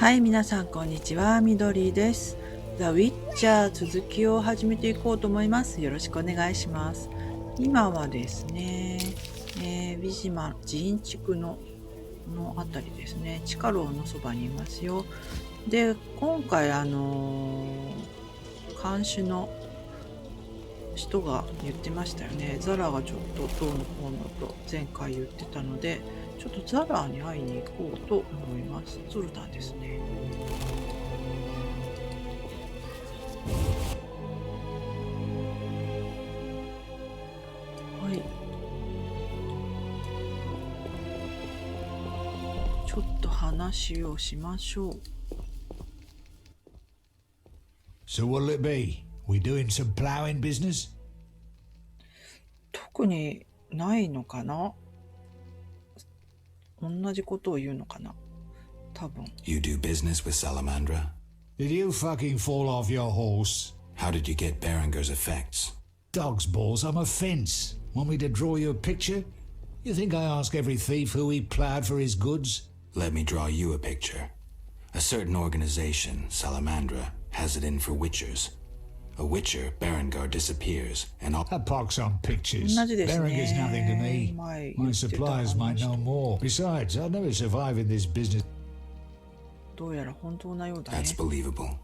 はい、皆さんこんにちは、みどりです。ザ・ウィッチャー続きを始めていこうと思います。よろしくお願いします。今はですね、ヴィジマ人地区のあたりですね、地下牢のそばにいますよ。で、今回監視の人が言ってましたよね。ザラがちょっとどうのこうのと前回言ってたので、ちょっとザラに会いに行こうと思います。ゾルタンですね。はい。ちょっと話をしましょう。So what'll it be? We doing some plowing business? 特にないのかな？同じことを言うのかな？多分。You do business with Salamandra? Did you fucking fall off your horse? How did you get Berenger's effects? Dog's balls, I'm a fence. Want me to draw you a picture? You think I ask every thief who he plowed for his goods? Let me draw you a picture. A certain organization, Salamandra, has it in for witchers. A witcher, Berengar, disappears, and all... A pox on pictures. 同じですね。 Berenger's nothing to me. 前 My 言ってた suppliers might 話 know と more. Besides, I'll never survive in this business. どうやら本当なようだね。 That's believable.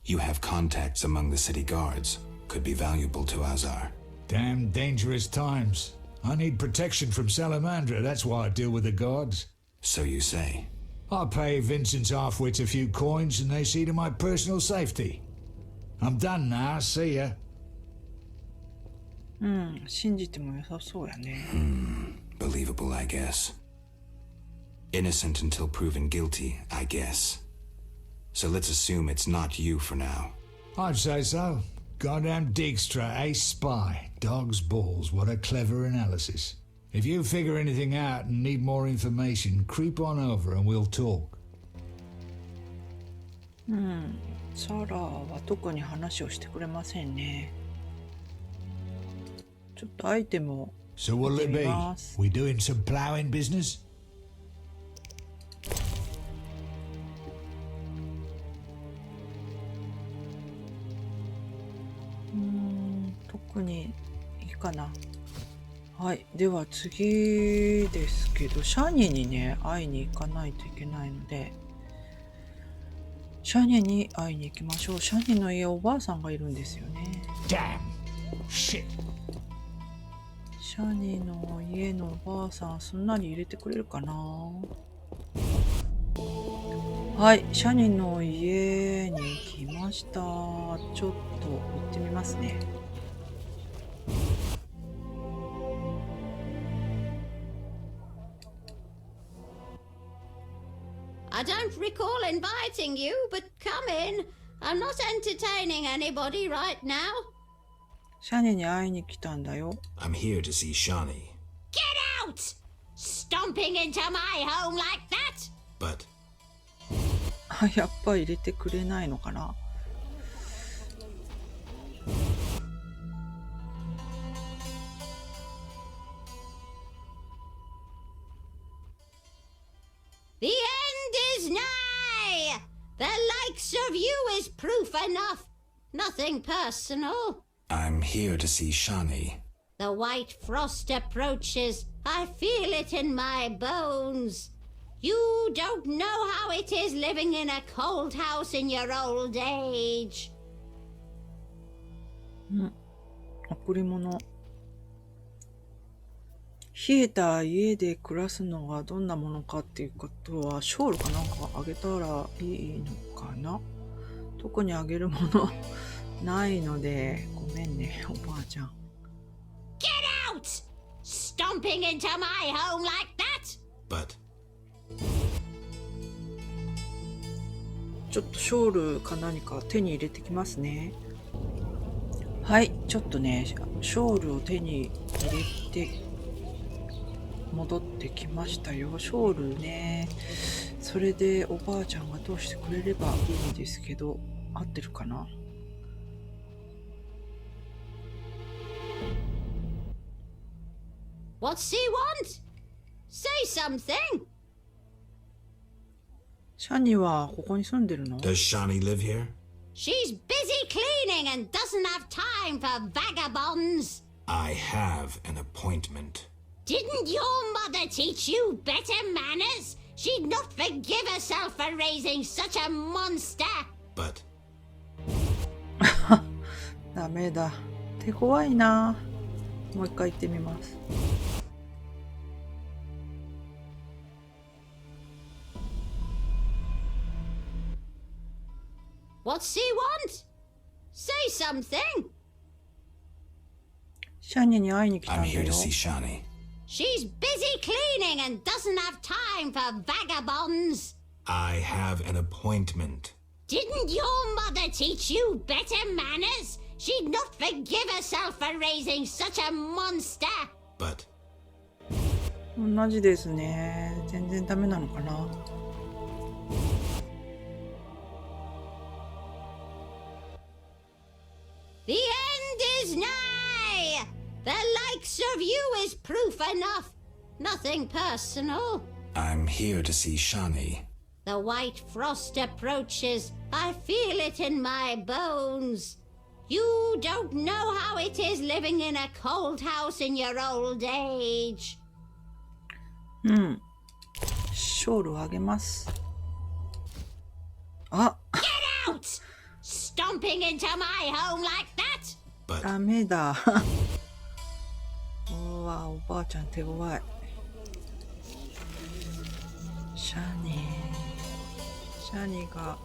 You have contacts among the city guards. Could be valuable to Azar. Damn dangerous times. I need protection from Salamandra. That's why I deal with the guards. So you say. I pay Vincent's half-wits a few coins and they see to my personal safety. I'm done now. See ya. うん、信じても良さそうやね。Believable, I guess. Innocent until proven guilty, I guess. So let's assume it's not you for now. I'd say so. Goddamn Dijkstra, ace spy. Dog's balls, what a clever analysis. If you figure anything out and need more information, creep on over and we'll talk. サラは特に話をしてくれませんね。ちょっとアイテムを So 見 what'll て it み be? ます。 We doing some ploughing business? 特にいいかな。はい。では次ですけど、シャニにね、会いに行かないといけないので、シャニに会いに行きましょう。シャニの家おばあさんがいるんですよね。 Damn. Shit. シャニの家のおばあさん、すんなり入れてくれるかな。はい。シャニの家に来ました。ちょっと行ってみますね。I don't recall inviting you, but come in. I'm not entertaining anybody right now. シャニに会いに来たんだよ。 I'm here to see Shani. Get out! Stomping into my home like that? Butあ、やっぱり入れてくれないのかな。The end is nigh! The likes of you is proof enough. Nothing personal. I'm here to see Shani. The white frost approaches. I feel it in my bones. You don't know how it is living in a cold house in your old age. 贈り物。冷えた家で暮らすのがどんなものかっていうことは、ショールかなんかあげたらいいのかな。特にあげるものないので、ごめんね、おばあちゃん。Get out! Stomping into my home like that? But ちょっとショールか何か手に入れてきますね。はい、ちょっとね、ショールを手に入れて戻ってきましたよ。ショールね。それでおばあちゃんが通してくれればいいんですけど、合ってるかな。What's he want? Say something. シャニはここに住んでるの？ Does Shani live here? She's busy cleaning and doesn't have time for vagabonds. I have an appointment. Didn't your mother teach you better manners? She'd not forgive herself for raising such a monster. But ダメだ。手強いな。もう一回行ってみます。What's he want? Say something. シャニに会いに来た I'm んだ here よ。 to see Shani. She's busy cleaning and doesn't have time for vagabonds. I have an appointment. Didn't your mother teach you better manners? She'd not forgive herself for raising such a monster. But 同じですね。全然ダメなのかな。The end is nigh. The likes of you is proof enough. Nothing personal. I'm here to see Shani. The white frost approaches. I feel it in my bones. You don't know how it is living in a cold house in your old age. うん。ショールをあげます。あ、 Get out! Stomping into my home like that? But ダメだ。うわ、おばあちゃん手強い。シャニが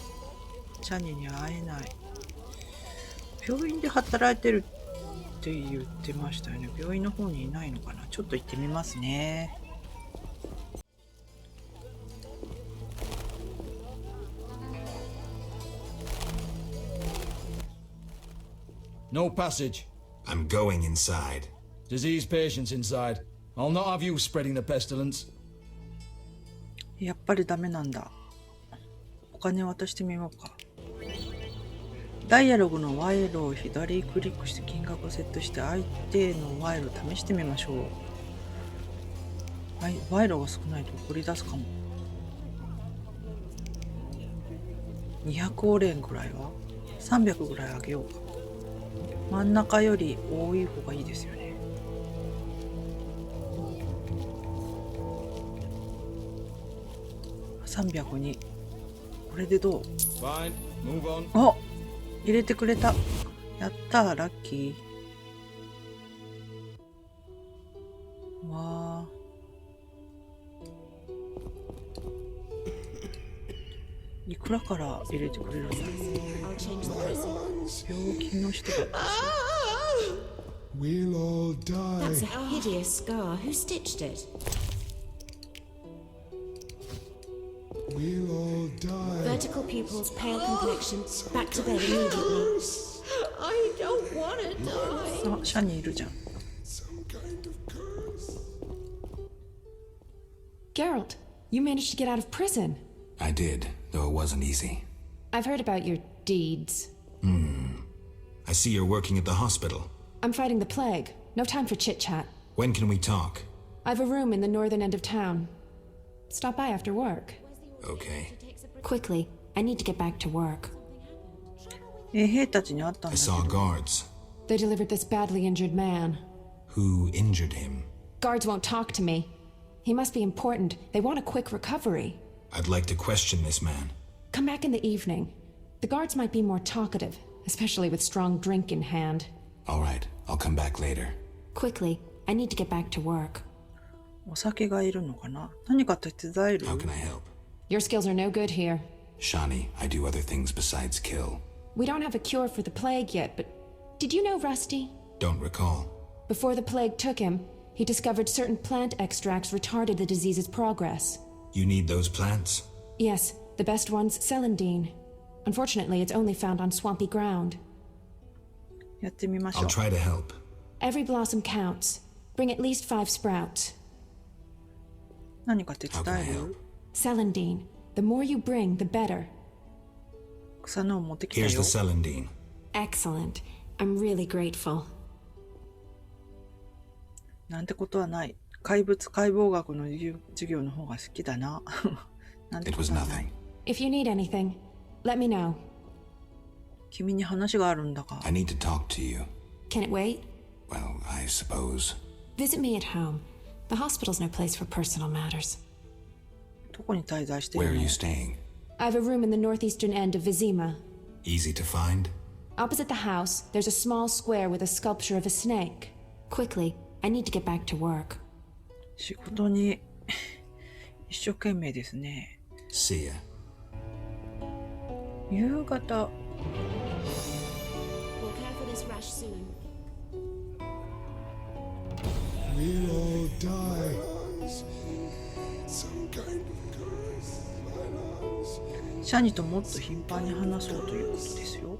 シャニに会えない。病院で働いてるって言ってましたよね。病院の方にいないのかな。ちょっと行ってみますね。No passage. I'm going inside. Disease patients inside. I'll not have you spreading the pestilence. やっぱりダメなんだ。お金渡してみようか。ダイアログの賄賂を左クリックして金額をセットして相手の賄賂を試してみましょう。はい、賄賂が少ないと怒り出すかも。200オレンぐらいは300ぐらいあげようか。真ん中より多い方がいいですよね。302。これでどう？ Fine. Move on. あ、入れてくれた。やったー、ラッキー。わー。いくらから入れてくれるんだろう。病気の人が。We'll all die. That's a hideous scar. Who stitched it? We'll all die. Vertical pupils, pale complexion. Back to bed immediately. I don't want to die. あ、シャニいるじゃん。 Some kind of curse. Geralt, you managed to get out of prison. I did, though it wasn't easy. I've heard about your deeds. I see you're working at the hospital. I'm fighting the plague. No time for chit-chat. When can we talk? I've a room in the northern end of town. Stop by after work. Okay. Quickly, I need to get back to work. 兵たちに会ったん I だけ saw ど。 guards. They delivered this badly injured man. Who injured him? Guards won't talk to me. He must be important. They want a quick recovery. I'd like to question this man. Come back in the evening. The guards might be more talkative, especially with strong drink in hand. All right, I'll come back later. Quickly, I need to get back to work. お酒がいるのかな。何か手伝える？ How can I help? Your skills are no good here. Shani, I do other things besides kill. We don't have a cure for the plague yet, but did you know Rusty? Don't recall. Before the plague took him, he discovered certain plant extracts retarded the disease's progress. You need those plants? Yes, the best one's celandine. Unfortunately, it's only found on swampy ground. やってみましょ I'll う。 try to help. Every blossom counts. Bring at least 5 sprouts. 何か手 How can I 伝え help? る？ Celandine. The more you bring, the better. 草のを持ってきた Here's よ。 the celandine. Excellent. I'm really grateful. なんてことはない。怪物解剖学の授業の方が好きだな。なんて It こ was とはない。 nothing. If you need anything, let me know. 君に話があるんだが。 I need to talk to you. Can it wait? Well, I suppose. Visit me at home. The hospital's no place for personal matters. どこに滞在してい Where る are の you staying? I have a room in the northeastern end of Vizima. Easy to find? Opposite the house, there's a small square with a sculpture of a snake. Quickly, I need to get back to work. 仕事に一生懸命ですね。 See ya. 夕方。 We'll care for this rash soon. We'll all die. Some kind of curse. シャニともっと頻繁に話そうということですよ。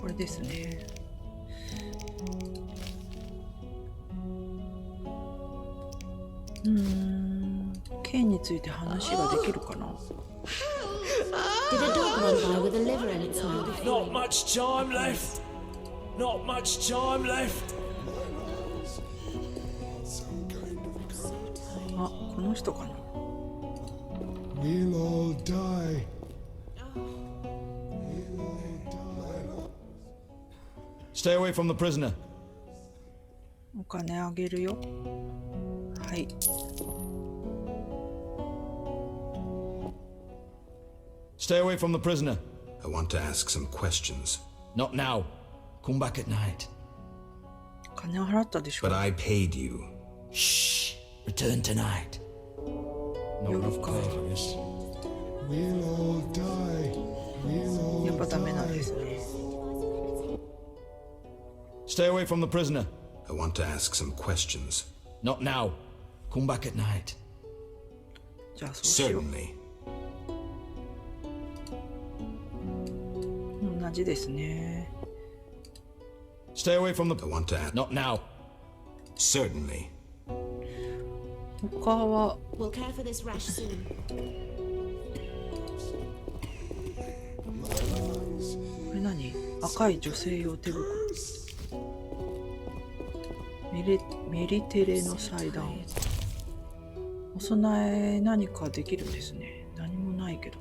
これですね。剣について話ができるかな。 Did a dog run by with a liver in its mouth? Not much time left. Not much time left. あ、この人かな。 We'll all die. Stay away from the prisoner. お金あげるよ。はい。 Stay away from the prisoner. I want to ask some questions. Not now. Come back at night. 金を払ったでしょ。 But I paid you. Shh. Return tonight. Not enough time for this. We'll all die. We'll やっ all ぱダメなん die. ですね。 Stay away from the prisoner. I want to ask some questions. Not now. Come back at night. じゃあそうしよう。 Certainly. 同じですね。 Stay away from the... I want to ask... Not now. Certainly. 他は We'll care for this rash soon. これ何？赤い女性用手袋。メリテレの祭壇。お供え何かできるんですね。何もないけど。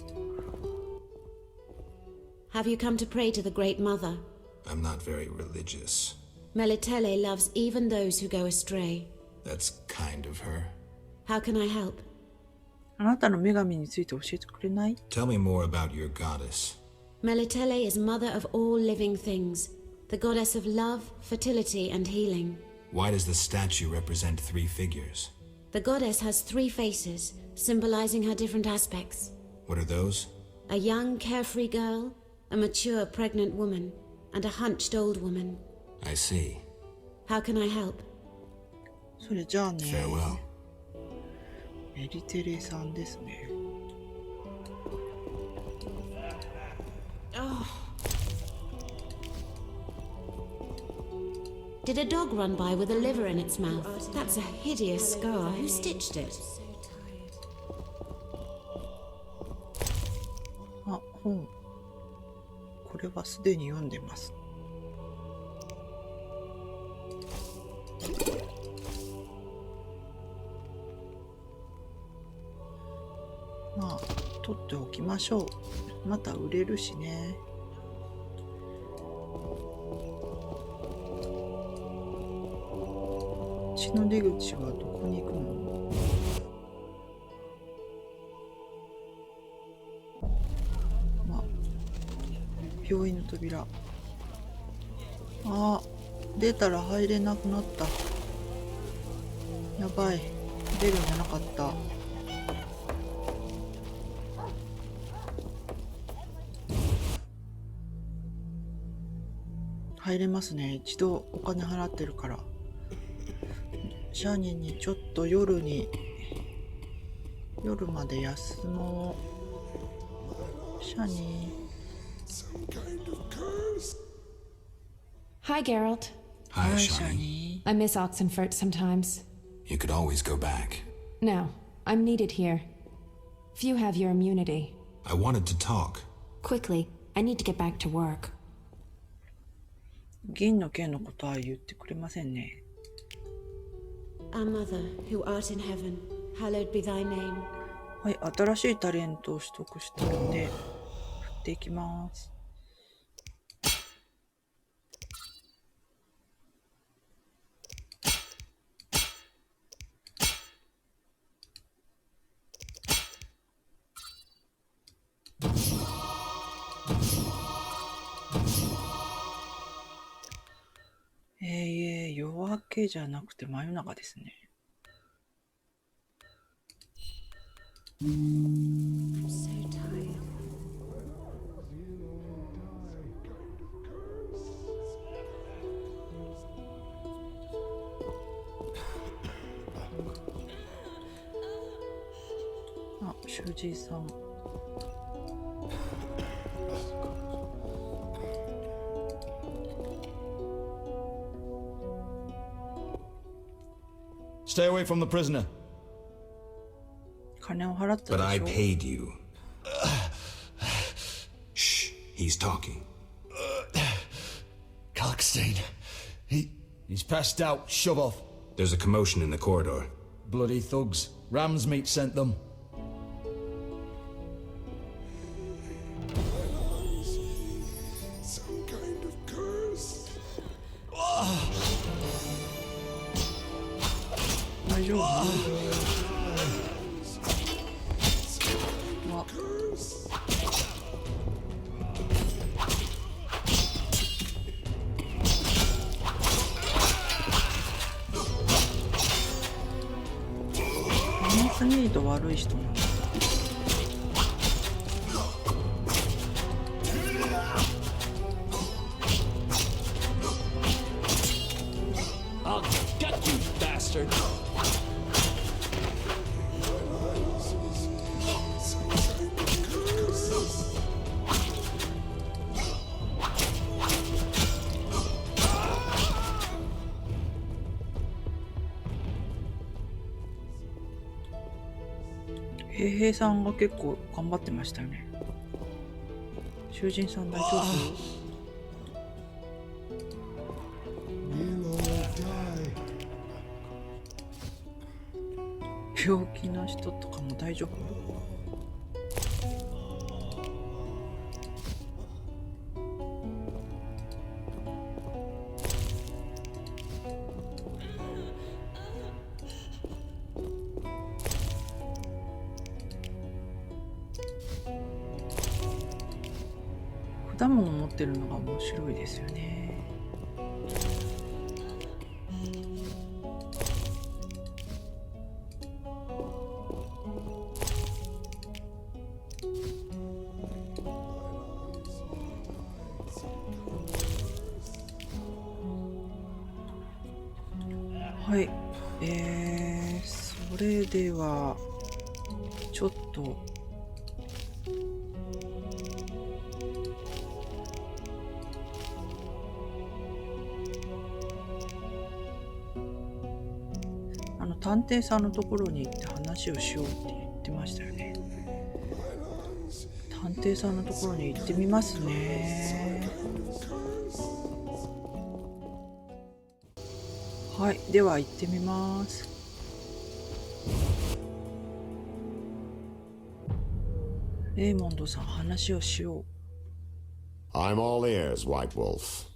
Have you come to pray to the Great Mother? I'm not very religious. Melitele loves even those who go astray. That's kind of her. How can I help? あなたの女神について教えてくれない？ Tell me more about your goddess. Melitele is mother of all living things, the goddess of love, fertility, and healing. Why does the statue represent 3 figures? The goddess has 3 faces, symbolizing her different aspects. What are those? A young, carefree girl, a mature, pregnant woman, and a hunched old woman. I see. How can I help? それじゃあね。 Farewell. メリテレさんですね。Did a dog run by with a liver in its mouth? That's a hideous scar. Who stitched it? あ、本。これはすでに読んでます。まあ、取っておきましょう。また売れるしね。血の出口はどこに行くの？まあ、病院の扉。あ、出たら入れなくなった。やばい。出るんじゃなかった。入れますね。一度お金払ってるから。シャニにちょっと夜まで休もう。シャニ。 Hi, Geralt. Hi, シャ Shani. ニ。 I miss Oxenfurt sometimes. You could always go back. No, I'm needed here. Few have your immunity. I wanted to talk. Quickly, I need to get back to work. 銀の剣のことは言ってくれませんね。Our mother, who art in heaven, hallowed be thy name. はい、新しいタレントを取得したので、振っていきます。夜明けじゃなくて真夜中ですね。あ、主治医さん。Stay away from the prisoner. 金を払った But で I しょ。 paid you. Shh, he's talking. Kalkstein. He's passed out. Shove off. There's a commotion in the corridor. Bloody thugs. Ram's meat sent them. Some kind of curse. 大丈夫？うわ、ラムズミート悪い人なんだ。I'll get you, bastard. 衛兵さんが結構頑張ってましたよね。囚人さん大丈夫？ We'll all die. 病気の人とかも大丈夫？果物持ってるのが面白いですよね。はい、それではちょっと探偵さんのところに行って話をしようって言ってましたよね。探偵さんのところに行ってみますね。はい、では行ってみます。レイモンドさん、話をしよう。 I'm all ears, White Wolf.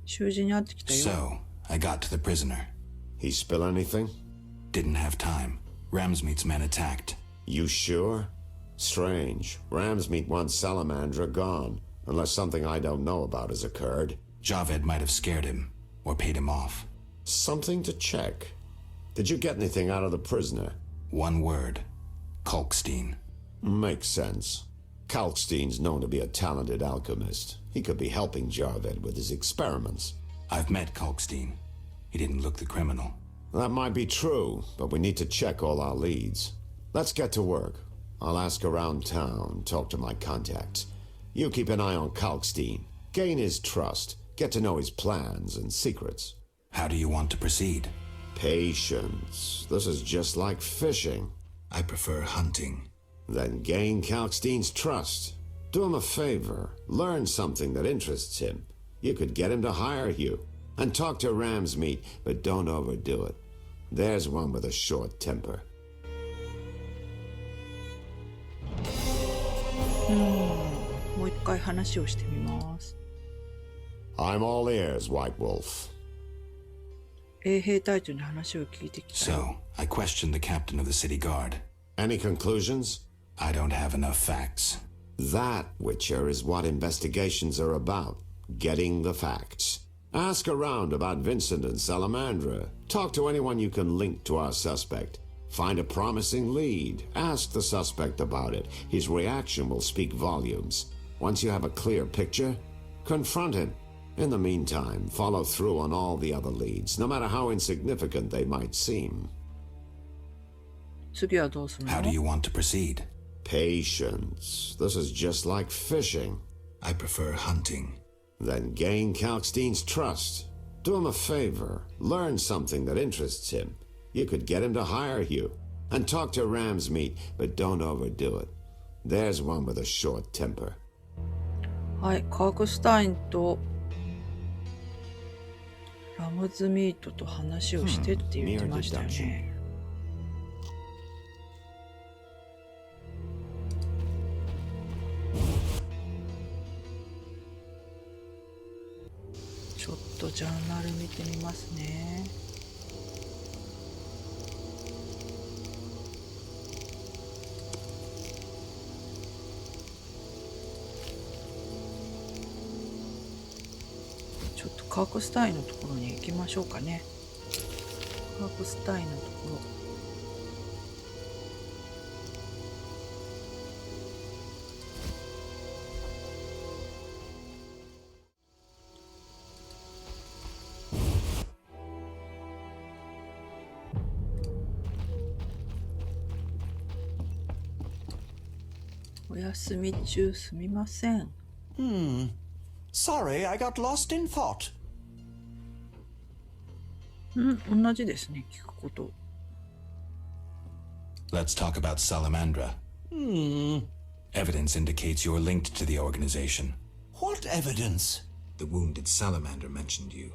囚人に会ってきたよ。 So, I got to the prisoner. He spill anything? Didn't have time. Ramsmeet's men attacked. You sure? Strange. Ramsmeet wants Salamandra gone, unless something I don't know about has occurred. Javed might have scared him, or paid him off. Something to check. Did you get anything out of the prisoner? One word. Kalkstein. Makes sense. Kalkstein's known to be a talented alchemist. He could be helping Javed with his experiments. I've met Kalkstein. He didn't look the criminal. That might be true, but we need to check all our leads. Let's get to work. I'll ask around town, talk to my contacts. You keep an eye on Kalkstein. Gain his trust. Get to know his plans and secrets. How do you want to proceed? Patience. This is just like fishing. I prefer hunting. Then gain Kalkstein's trust. Do him a favor. Learn something that interests him. You could get him to hire you. And talk to ram's meat, but don't overdo it. There's one with a short temper. もう一回話をしてみます。I'm all ears, White Wolf. 衛兵隊長に話を聞いてきた。So, I questioned the captain of the city guard. Any conclusions? I don't have enough facts. That, Witcher, is what investigations are about. Getting the facts. Ask around about Vincent and Salamandra. Talk to anyone you can link to our suspect. Find a promising lead. Ask the suspect about it. His reaction will speak volumes. Once you have a clear picture, confront him. In the meantime, follow through on all the other leads, no matter how insignificant they might seem. 次はどうするの？ How do you want to proceed? Patience. This is just like fishing. I prefer hunting. Then gain Kalkstein's trust. Do him a favor. Learn something that interests him. You could get him to hire you. And talk to ram's meat, but don't overdo it. There's one with a short temper. はい、カークスタインとラムズミートと話をしてって言ってましたよね。ちょっとジャーナル見てみますね。ちょっとカークスタインのところに行きましょうかね。カークスタインのところ。お休み中すみません。Sorry, I got lost in thought. 同じですね、聞くこと。Let's talk about Salamandra. Evidence indicates you're linked to the organization. What evidence? The wounded salamander mentioned you.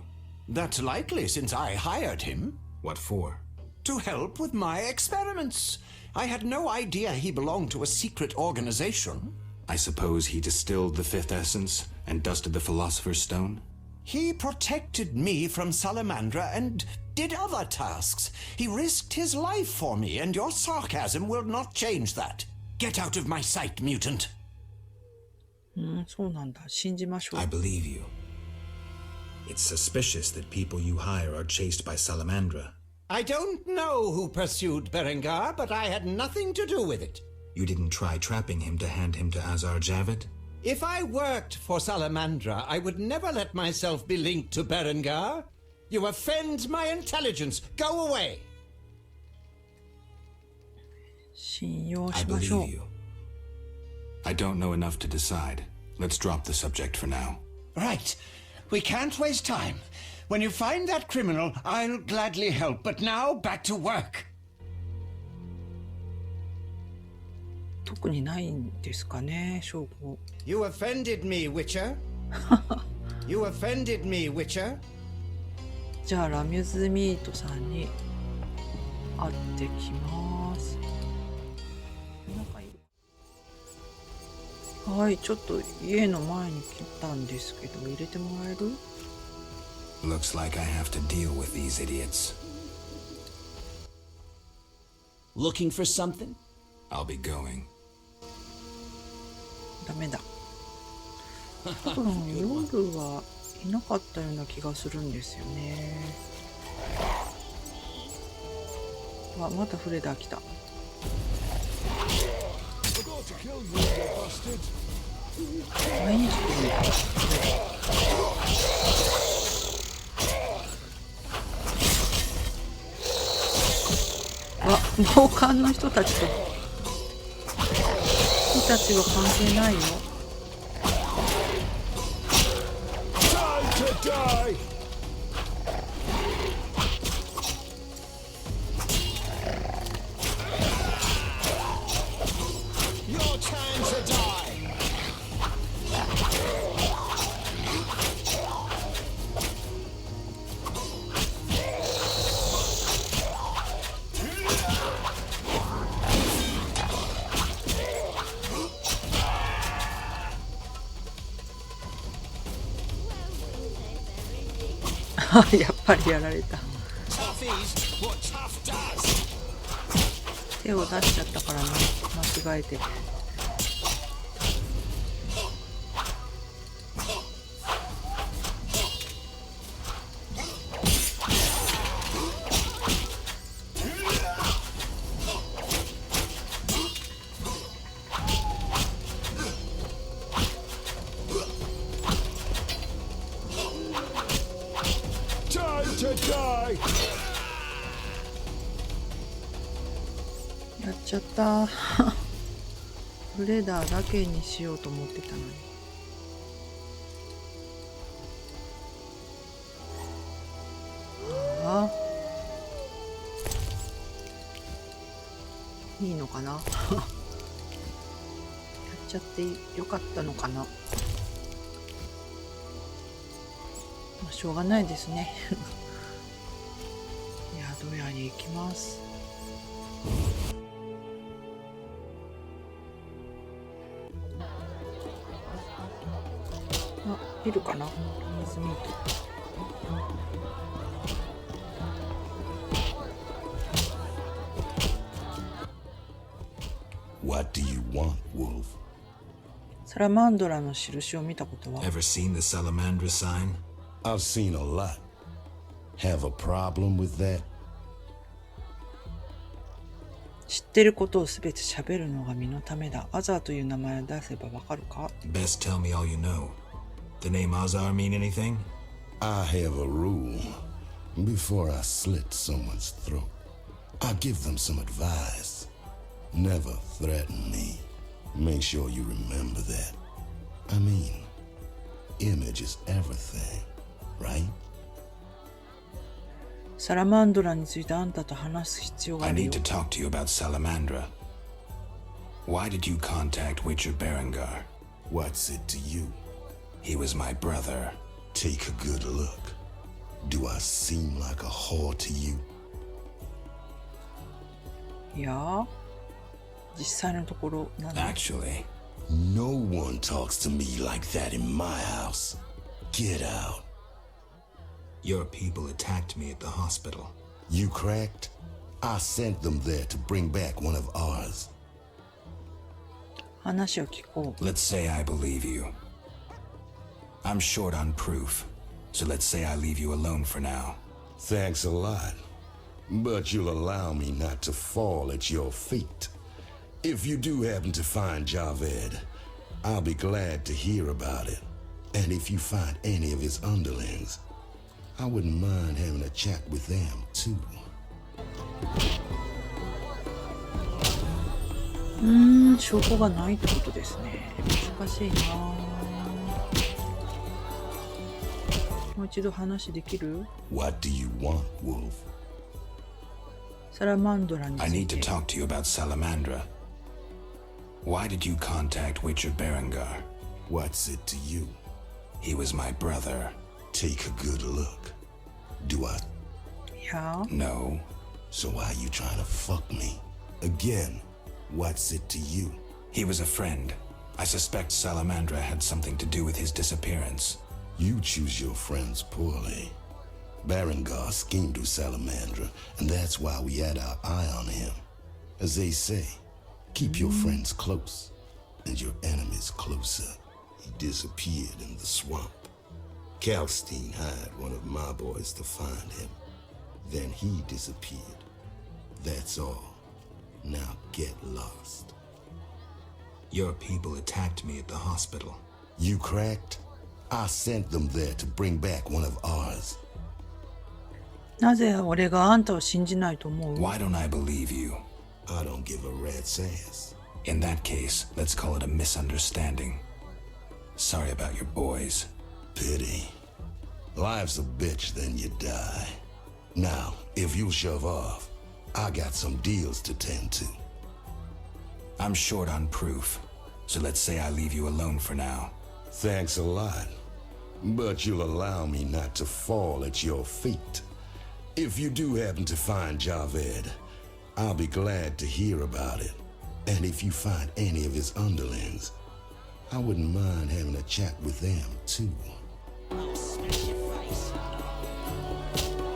That's likely since I hired him. What for? To help with my experiments. I had no idea he belonged to a secret organization. I suppose he distilled the fifth essence and dusted the philosopher's stone? He protected me from Salamandra and did other tasks. He risked his life for me, and your sarcasm will not change that. Get out of my sight, mutant. そうなんだ。信じましょう。 I believe you. It's suspicious that people you hire are chased by Salamandra. I don't know who pursued Berengar, but I had nothing to do with it. You didn't try trapping him to hand him to Azar Javid? If I worked for Salamandra, I would never let myself be linked to Berengar. You offend my intelligence. Go away. 信用 I しましょ believe う。 you. I don't know enough to decide. Let's drop the subject for now. Right. We can't waste time. When you find that criminal, I'll gladly help. But now, back to work. 特にないんですかね、証拠。 You offended me, Witcher. You offended me, Witcher. じゃあラミュズミートさんに会ってきます。はい、ちょっと家の前に来たんですけど入れてもらえる？ Looks like I have to deal with these idiots. Looking for something? I'll be going. ダメだ。多分夜はいなかったような気がするんですよね。あ、またフレダー来た。毎日来るのか。あ、暴漢の人たちと人たちは関係ないよ。やっぱりやられた。手を出しちゃったからね、間違えて。やっちゃったフレダーだけにしようと思ってたのに。ああ、いいのかなやっちゃってよかったのかな。まあしょうがないですね宿屋に行きます。あ、いるかな、ラムズミート。What do you want, Wolf? サラマンドラの印を見たことは？ Ever seen the Salamandra sign? I've seen a lot. Have a problem with that? 知ってることをすべて喋るのが身のためだ。アザーという名前を出せばわかるか？ Best tell me all you know. The name Azar mean anything? I have a rule. Before I slit someone's throat, I give them some advice. Never threaten me. Make sure you remember that. I mean, image is everything, right? サラマンドラについてあんたと話す必要があ I るよ need。to talk to you about Salamandra. Why did you contact Witcher Berengar? What's it to you? He was my brother. Take a good look. Do I seem like a whore to you? いやー、実際のところなんだ。 Actually, No one talks to me like that in my house. Get out. your people attacked me at the hospital. You cracked? I sent them there to bring back one of ours. 話を聞こう。 Let's say I believe you. I'm short on proof, so let's say I leave you alone for now. Thanks a lot. But you'll allow me not to fall at your feet. If you do happen to find Javed, I'll be glad to hear about it. And if you find any of his underlings, I wouldn't mind having a chat with them, too. 証拠がないってことですね。難しいな。もう一度話できる？ What do you want, Wolf? サラマンドラにつ I い need て to talk to you about Salamandra. Why did you contact Witcher Berengar? What's it to you? He was my brother. Take a good look. Do I? いやー、 No. So why you trying to fuck me? Again, what's it to you? He was a friend. I suspect Salamandra had something to do with his disappearance. You choose your friends poorly. Berengar schemed with Salamandra, and that's why we had our eye on him. As they say, keep your friends close, and your enemies closer. He disappeared in the swamp. Kalkstein hired one of my boys to find him. Then he disappeared. That's all. Now get lost. Your people attacked me at the hospital. You cracked? I sent them there to bring back one of ours. なぜ俺があんたを信じないと思う？ Why don't I believe you? I don't give a rat's ass. In that case, let's call it a misunderstanding. Sorry about your boys. Pity. Life's a bitch, then you die. Now, if you'll shove off, I got some deals to tend to. I'm short on proof, so let's say I leave you alone for now. Thanks a lot. But you'll allow me not to fall at your feet. If you do happen to find Javed, I'll be glad to hear about it. And if you find any of his underlings, I wouldn't mind having a chat with them, too.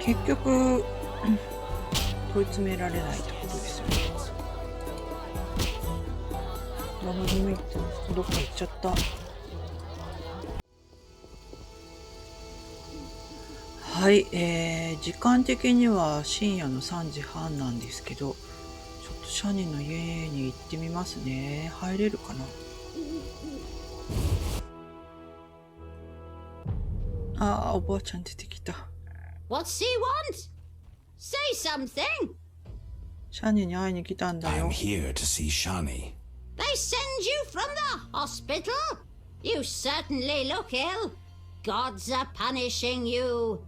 結局問い詰められないってことですよね。ラムズミートどっか行っちゃった。はい、時間的には深夜の3時半なんですけど、ちょっとシャニの家に行ってみますね。入れるかな。ああ、おばあちゃん出てきた。What's he want? Say something. シャニに会いに来たんだよ。 I'm here to see Shani. They send you from the hospital? You certainly look ill. Gods are punishing you.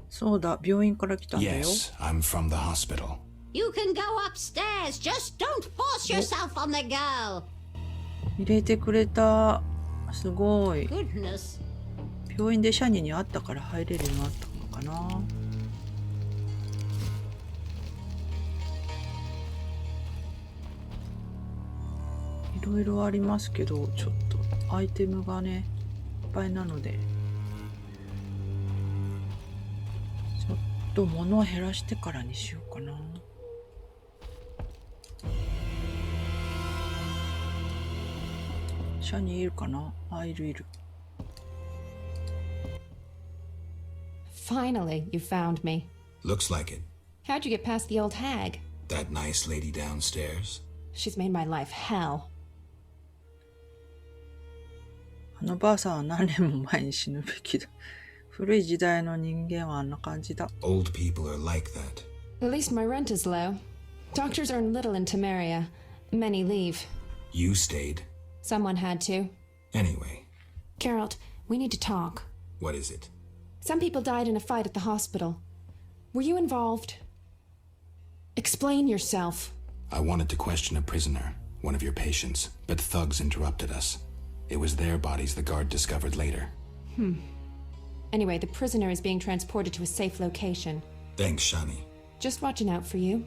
そうだ、病院から来たんだよ。 Yes, I'm from the hospital. You can go upstairs. Just don't force yourself on the girl. 入れてくれた。すごい。 Goodness. 病院でシャニに会ったから入れるようになったのかな。いろいろありますけど、ちょっとアイテムがねいっぱいなので、ちょっと物を減らしてからにしようかな。シャニいるかな。あ、いるいる。Finally, you found me. Looks like it. How'd you get past the old hag? That nice lady downstairs. She's made my life hell. あのばあさんは何年も前に死ぬべきだ。古い時代の人間はあんな感じだ。Old people are like that. At least my rent is low. Doctors earn little in Temeria. Many leave. You stayed. Someone had to. Anyway, Geralt, we need to talk. what is it? Some people died in a fight at the hospital. Were you involved? Explain yourself. I wanted to question a prisoner, one of your patients, but thugs interrupted us. It was their bodies the guard discovered later. Anyway, the prisoner is being transported to a safe location. Thanks, Shani. Just watching out for you.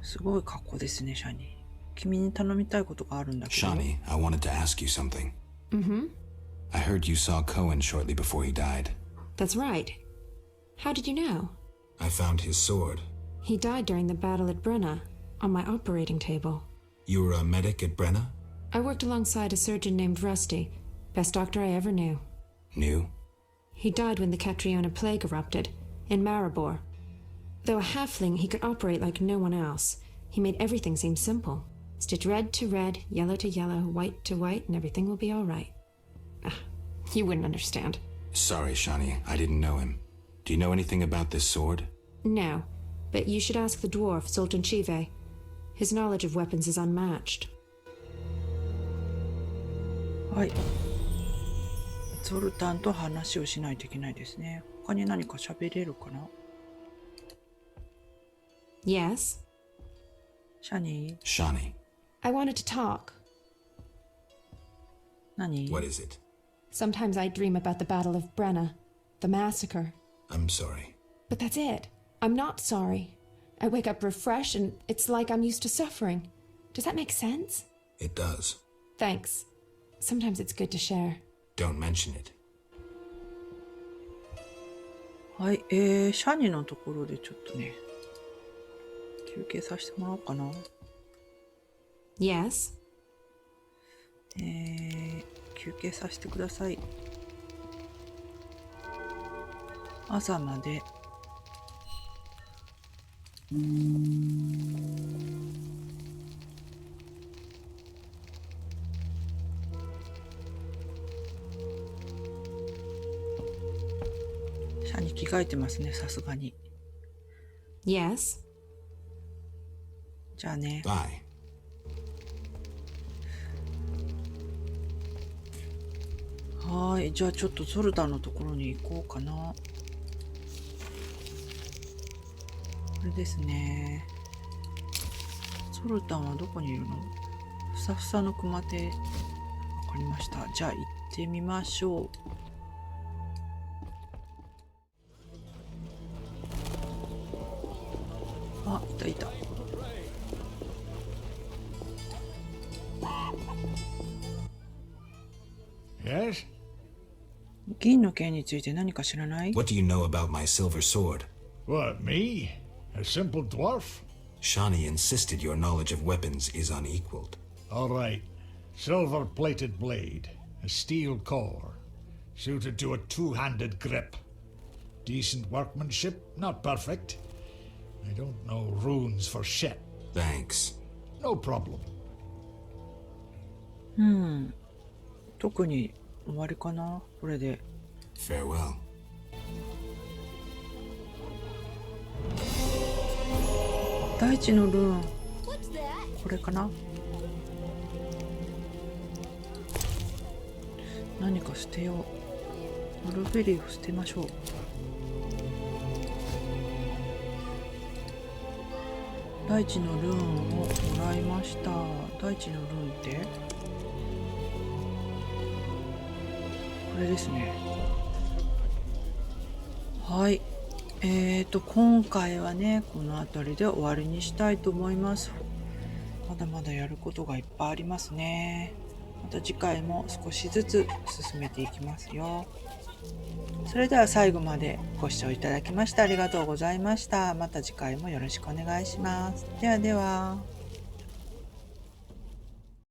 すごい格好ですね、シャニ。君に頼みたいことがあるんだけど。 Shani, I wanted to ask you something. I heard you saw Cohen shortly before he died. That's right. How did you know? I found his sword. He died during the battle at Brenna, on my operating table. You were a medic at Brenna? I worked alongside a surgeon named Rusty, best doctor I ever knew. Knew? He died when the Catriona plague erupted, in Maribor. Though a halfling, he could operate like no one else. He made everything seem simple. Stitch red to red, yellow to yellow, white to white, and everything will be all right. You wouldn't understand. Sorry, Shani, I didn't know him. Do you know anything about this sword? No, but you should ask the dwarf, Sultan Chive. His knowledge of weapons is unmatched. はい。ゾルタンと話をしないといけないですね。他に何か喋れるかな。 Yes? シャニー、 Shani, I wanted to talk. 何？ what is it? Sometimes I dream about the Battle of Brenna, the massacre. I'm sorry. But that's it. I'm not sorry. I wake up refreshed and it's like I'm used to suffering. Does that make sense? It does. Thanks. Sometimes it's good to share. Don't mention it. はい、シャニのところでちょっとね、休憩させてもらおうかな。Yes? 休憩させてください。朝まで。シャニ着替えてますね、さすがに。 Yes? じゃあね。 Bye. はーい、じゃあちょっとゾルダンのところに行こうかな。これですね。ゾルダンはどこにいるの？ふさふさの熊手。わかりました。じゃあ行ってみましょう。あ、いたいた。Yes? 銀の剣について何か知らない？ What do you know about my silver sword? What, me? A simple dwarf? Shani insisted your knowledge of weapons is unequaled. All right. Silver-plated blade, a steel core, suited to a two-handed grip. Decent workmanship, not perfect. I don't know runes for shit. Thanks. No problem. 特に終わりかなこれで。 Farewell. 大地のルーン。これかな？何か捨てよう。ブルーベリーを捨てましょう。大地のルーンをもらいました。大地のルーンってこれですね。はい。今回はね、この辺りで終わりにしたいと思います。まだまだやることがいっぱいありますね。また次回も少しずつ進めていきますよ。それでは最後までご視聴いただきましてありがとうございました。また次回もよろしくお願いします。ではでは。